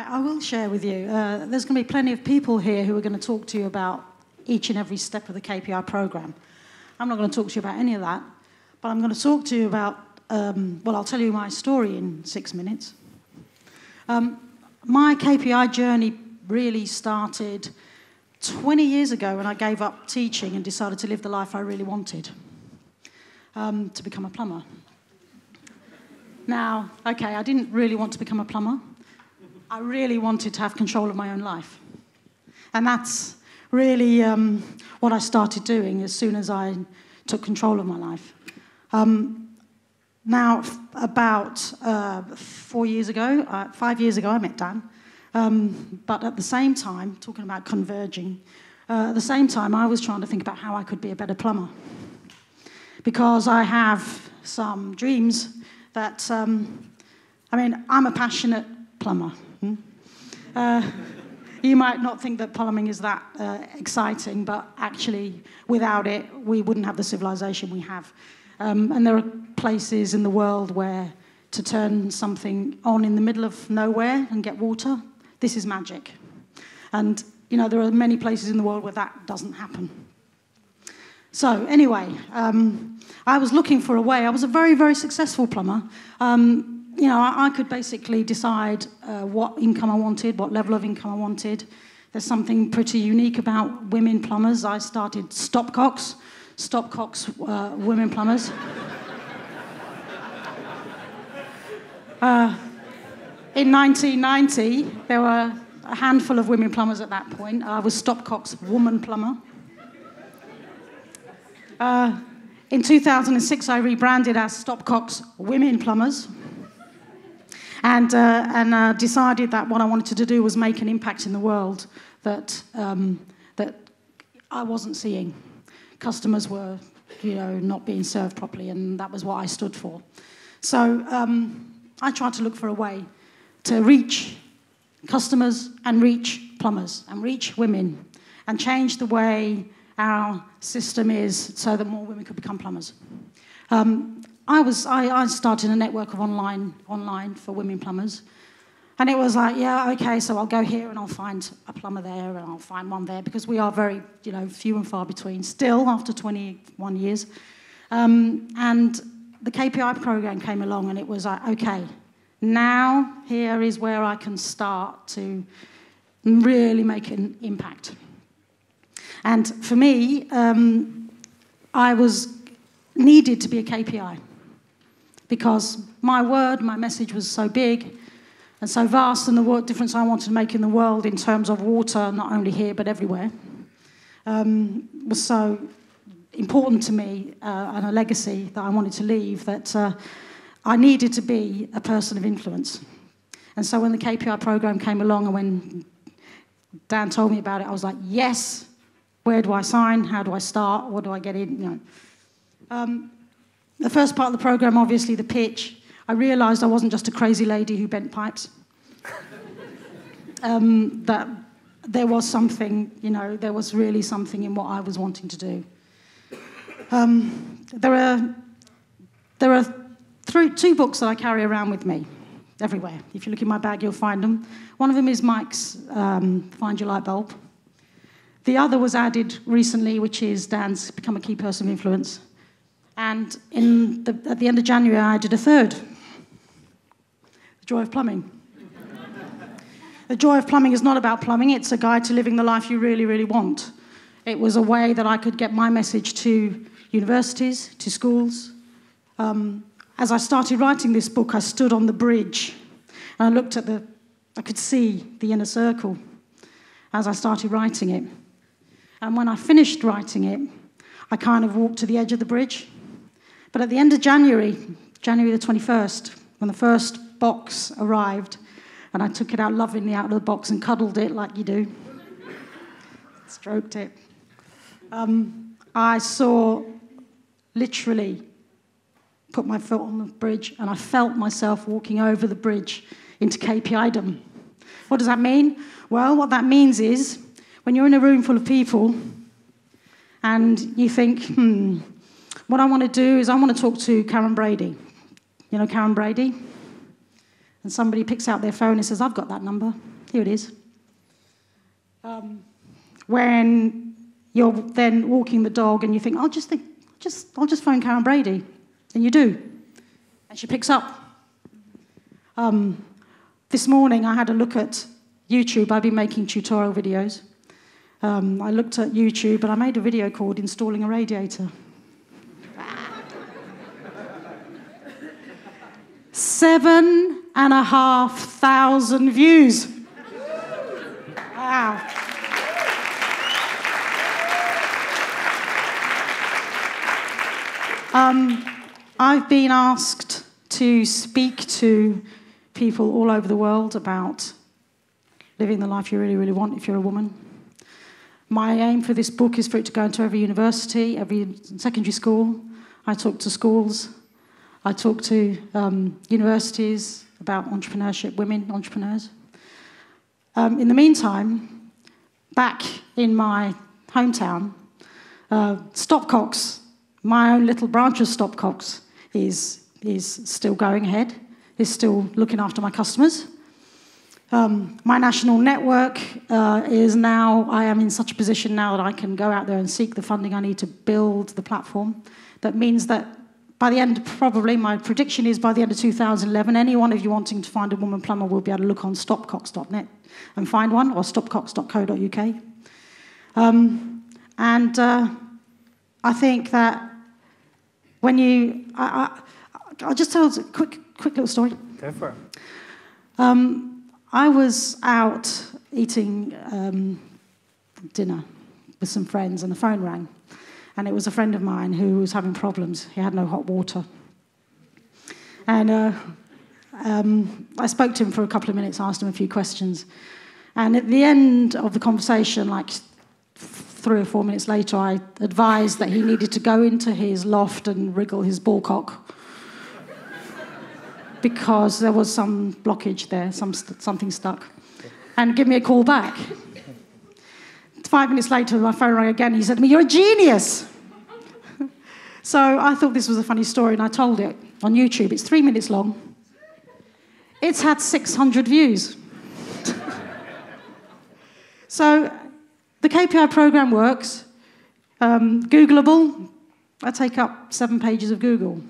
I will share with you. There's going to be plenty of people here who are going to talk to you about each and every step of the KPI program. I'm not going to talk to you about any of that, but I'm going to talk to you about, well, I'll tell you my story in 6 minutes. My KPI journey really started 20 years ago when I gave up teaching and decided to live the life I really wanted, to become a plumber. Now, okay, I didn't really want to become a plumber. I really wanted to have control of my own life. And that's really what I started doing as soon as I took control of my life. Now, about 5 years ago, I met Dan. But at the same time, talking about converging, at the same time, I was trying to think about how I could be a better plumber. Because I have some dreams that, I mean, I'm a passionate plumber. You might not think that plumbing is that exciting, but actually, without it, we wouldn't have the civilization we have. And there are places in the world where to turn something on in the middle of nowhere and get water, this is magic. And, you know, there are many places in the world where that doesn't happen. So, anyway, I was looking for a way. I was a very, very successful plumber. You know, I could basically decide what income I wanted, what level of income I wanted. There's something pretty unique about women plumbers. I started Stopcocks women plumbers. In 1990, there were a handful of women plumbers at that point. I was Stopcocks woman plumber. In 2006, I rebranded as Stopcocks women plumbers. And decided that what I wanted to do was make an impact in the world that I wasn't seeing. Customers were, you know, not being served properly, and that was what I stood for. So I tried to look for a way to reach customers and reach plumbers and reach women and change the way our system is so that more women could become plumbers. I started a network of online for women plumbers. And it was like, yeah, okay, so I'll go here and I'll find a plumber there and I'll find one there, because we are very, you know, few and far between still after 21 years. And the KPI program came along and it was like, okay, now here is where I can start to really make an impact. And for me, I was needed to be a KPI because my message was so big and so vast, and the difference I wanted to make in the world in terms of water, not only here but everywhere, was so important to me, and a legacy that I wanted to leave, that I needed to be a person of influence. And so when the KPI program came along and when Dan told me about it, I was like, yes, where do I sign? How do I start? What do I get in? You know. The first part of the program, obviously the pitch, I realised I wasn't just a crazy lady who bent pipes. That there was something, you know, there was really something in what I was wanting to do. There are two books that I carry around with me everywhere. If you look in my bag, you'll find them. One of them is Mike's Find Your Light Bulb. The other was added recently, which is Dan's Become a Key Person of Influence. And at the end of January, I did a third. The Joy of Plumbing. The Joy of Plumbing is not about plumbing. It's a guide to living the life you really, really want. It was a way that I could get my message to universities, to schools. As I started writing this book, I stood on the bridge and I looked at I could see the inner circle as I started writing it. And when I finished writing it, I kind of walked to the edge of the bridge. But at the end of January the 21st, when the first box arrived, and I took it out lovingly out of the box and cuddled it like you do, stroked it, I saw, literally, put my foot on the bridge, and I felt myself walking over the bridge into KPI-dom. What does that mean? Well, what that means is, when you're in a room full of people, and you think, what I want to do is I want to talk to Karen Brady. You know Karen Brady? And somebody picks out their phone and says, I've got that number. Here it is. When you're then walking the dog and you think, I'll just phone Karen Brady. And you do. And she picks up. This morning I had a look at YouTube. I've been making tutorial videos. I looked at YouTube and I made a video called Installing a Radiator. 7,500 views. Wow. I've been asked to speak to people all over the world about living the life you really, really want if you're a woman. My aim for this book is for it to go into every university, every secondary school. I talk to schools. I talk to universities about entrepreneurship, women entrepreneurs. In the meantime, back in my hometown, Stopcocks, my own little branch of Stopcocks, is still going ahead, is still looking after my customers. My national network is now, I am in such a position now that I can go out there and seek the funding I need to build the platform. That means that by the end, probably, my prediction is by the end of 2011, any one of you wanting to find a woman plumber will be able to look on stopcocks.net and find one, or stopcocks.co.uk. I think that when you... I'll just tell a quick little story. Go for it. I was out eating dinner with some friends and the phone rang. And it was a friend of mine who was having problems. He had no hot water. And I spoke to him for a couple of minutes, asked him a few questions. And at the end of the conversation, like 3 or 4 minutes later, I advised that he needed to go into his loft and wriggle his ball cock because there was some blockage there, something stuck, and give me a call back. 5 minutes later, my phone rang again. He said to me, "You're a genius." So I thought this was a funny story, and I told it on YouTube. It's 3 minutes long. It's had 600 views. So the KPI program works. Googleable, I take up 7 pages of Google.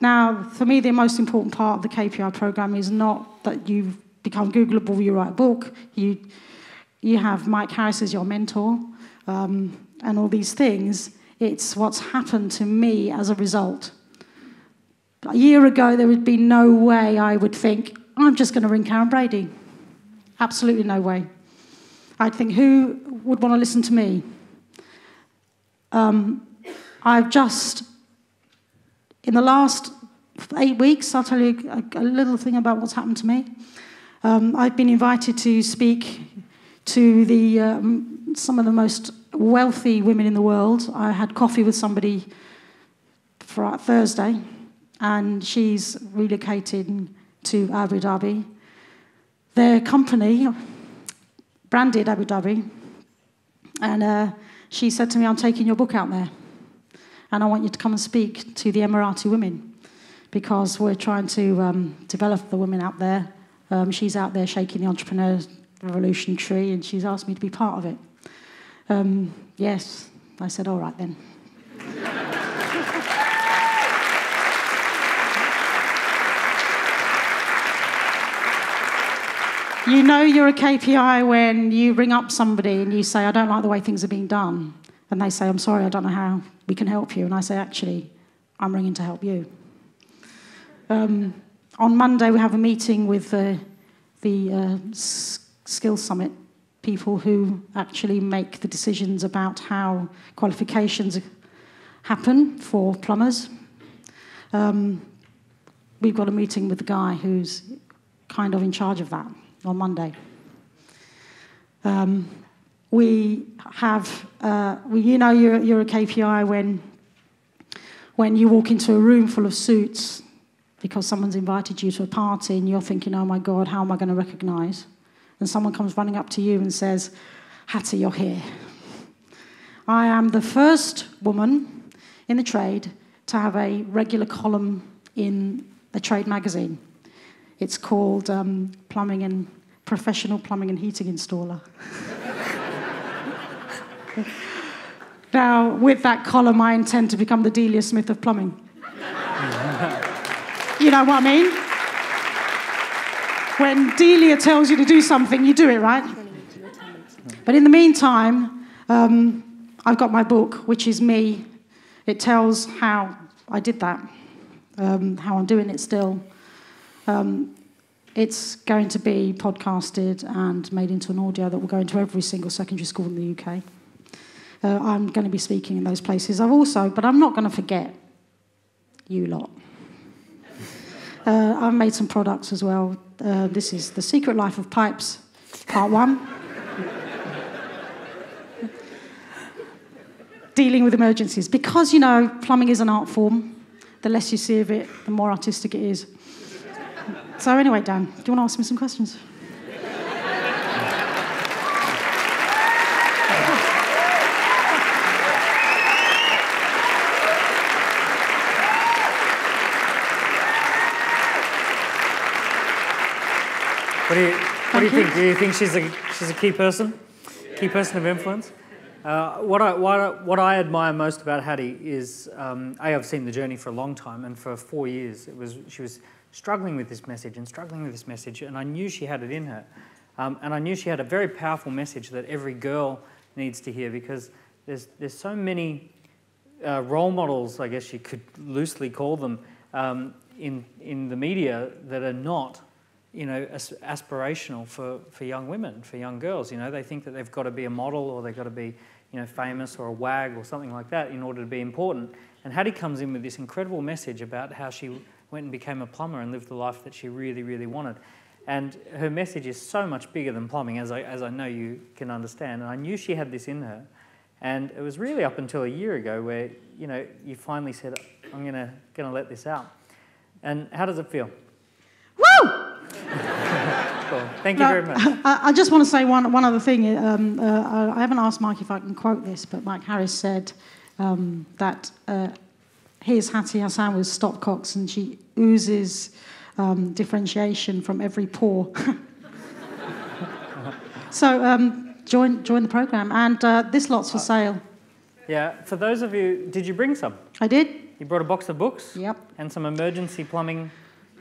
Now, for me, the most important part of the KPI program is not that you become Googleable, you write a book, you have Mike Harris as your mentor, and all these things. It's what's happened to me as a result. A year ago, there would be no way I would think, I'm just going to ring Karen Brady. Absolutely no way. I'd think, who would want to listen to me? I've just, in the last 8 weeks, I'll tell you a little thing about what's happened to me. I've been invited to speak to some of the most wealthy women in the world. I had coffee with somebody for Thursday, and she's relocated to Abu Dhabi. Their company branded Abu Dhabi, and she said to me, "I'm taking your book out there, and I want you to come and speak to the Emirati women, because we're trying to develop the women out there." She's out there shaking the entrepreneur revolution tree, and she's asked me to be part of it. Yes, I said, all right then. You know you're a KPI when you ring up somebody and you say, "I don't like the way things are being done." And they say, "I'm sorry, I don't know how we can help you." And I say, "Actually, I'm ringing to help you." On Monday, we have a meeting with the Skills Summit people who actually make the decisions about how qualifications happen for plumbers. We've got a meeting with the guy who's kind of in charge of that on Monday. We have, you know, you're a KPI when you walk into a room full of suits because someone's invited you to a party and you're thinking, "Oh my God, how am I going to recognise?" And someone comes running up to you and says, "Hattie, you're here." I am the first woman in the trade to have a regular column in a trade magazine. It's called Professional Plumbing and Heating Installer. Now, with that column, I intend to become the Delia Smith of plumbing. You know what I mean? When Delia tells you to do something, you do it, right? But in the meantime, I've got my book, which is me. It tells how I did that, how I'm doing it still. It's going to be podcasted and made into an audio that will go into every single secondary school in the UK. I'm going to be speaking in those places. But I'm not going to forget you lot. I've made some products as well. This is The Secret Life of Pipes, Part 1. Dealing with emergencies. Because, you know, plumbing is an art form. The less you see of it, the more artistic it is. So anyway, Dan, do you want to ask me some questions? What do you think? Do you think she's a key person? Key person of influence? What I admire most about Hattie is, I've seen the journey for a long time, and for 4 years she was struggling with this message, and I knew she had it in her. And I knew she had a very powerful message that every girl needs to hear, because there's so many role models, I guess you could loosely call them, in the media that are not, you know, aspirational for young women, for young girls. You know, they think that they've got to be a model, or they've got to be, you know, famous or a wag or something like that in order to be important. And Hattie comes in with this incredible message about how she went and became a plumber and lived the life that she really, really wanted. And her message is so much bigger than plumbing, as I know you can understand. And I knew she had this in her. And it was really up until a year ago where, you know, you finally said, I'm gonna let this out. And how does it feel? Woo! Cool. Thank you very much. I just want to say one other thing. I haven't asked Mike if I can quote this, but Mike Harris said that his Hattie Hasan was Stopcocks, and she oozes differentiation from every pore. So join the program, and this lot's for sale. Yeah, for those of you, did you bring some? I did. You brought a box of books? Yep. And some emergency plumbing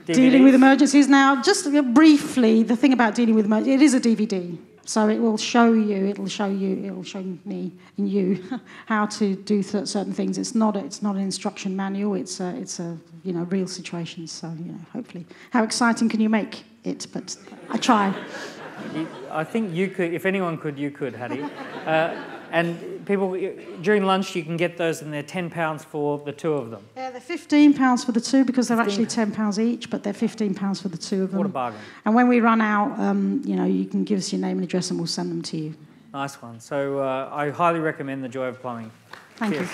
DVDs? Dealing with emergencies. Now, just briefly, the thing about dealing with emergencies, it is a DVD. So it will show you, it'll show me and you how to do certain things. It's not an instruction manual. It's a you know, real situations. So, you know, hopefully, how exciting can you make it? But I try. I think you could, if anyone could, you could, Hattie. And people, during lunch, you can get those, and they're £10 for the two of them. Yeah, they're £15 for the two, because they're actually £10 each, but they're £15 for the two of them. What a bargain. And when we run out, you know, you can give us your name and address, and we'll send them to you. Nice one. So I highly recommend The Joy of Plumbing. Thank you.